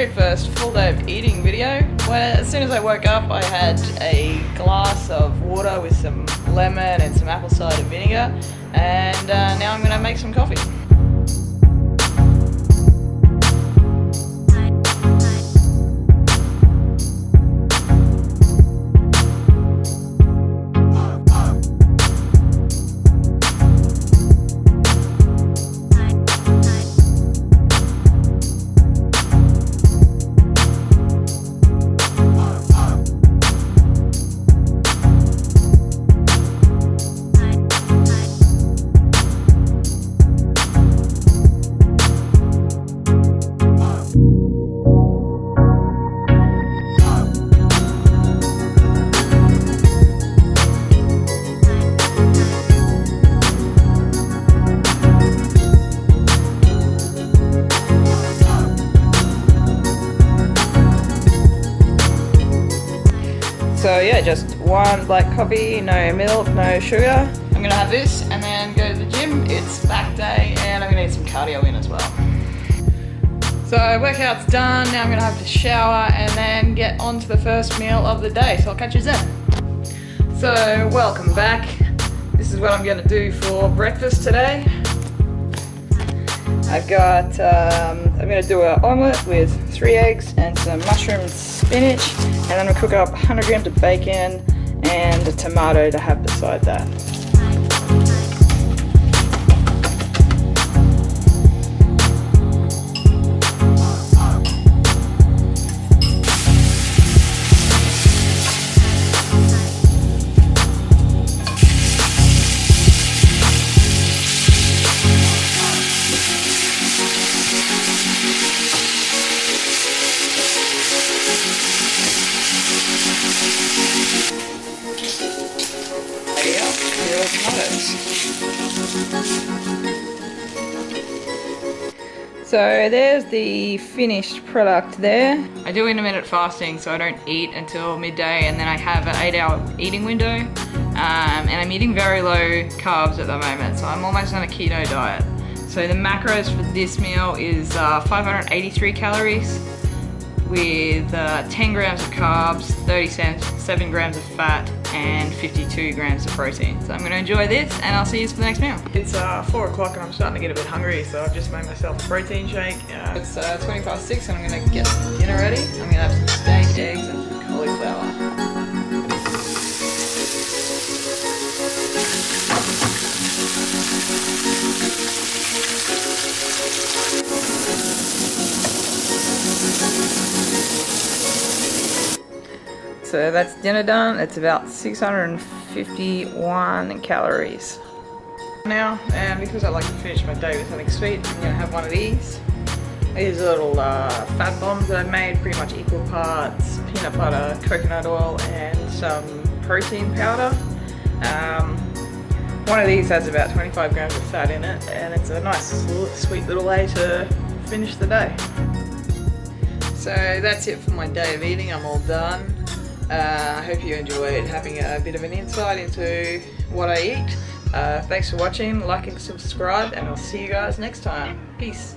very first full day of eating video. As soon as I woke up, I had a glass of water with some lemon and some apple cider vinegar, and now I'm going to make some coffee. So yeah, just one black coffee, no milk, no sugar. I'm gonna have this and then go to the gym. It's back day and I'm gonna need some cardio in as well. So workout's done, now I'm gonna have to shower and then get on to the first meal of the day. So I'll catch you then. So welcome back. This is what I'm gonna do for breakfast today. I've got, I'm gonna do an omelette with 3 eggs and some mushroom spinach, and then I'm gonna cook up 100 grams of bacon and a tomato to have beside that. So there's the finished product there. I do intermittent fasting, so I don't eat until midday, and then I have an 8-hour eating window. And I'm eating very low carbs at the moment, so I'm almost on a keto diet. So the macros for this meal is 583 calories with 10 grams of carbs, 7 grams of fat, and 52 grams of protein. So I'm going to enjoy this, and I'll see you for the next meal. It's 4 o'clock and I'm starting to get a bit hungry, so I've just made myself a protein shake. It's 20 past 6 and I'm going to get dinner ready. I'm going to have some steak, eggs, and some cauliflower. So that's dinner done. It's about 651 calories. Now, and because I like to finish my day with something sweet, I'm going to have one of these. These are little fat bombs that I've made, pretty much equal parts peanut butter, coconut oil, and some protein powder. One of these has about 25 grams of fat in it, and it's a nice sweet little way to finish the day. So that's it for my day of eating. I'm all done. I hope you enjoyed having a bit of an insight into what I eat. Thanks for watching, like and subscribe, and I'll see you guys next time. Peace.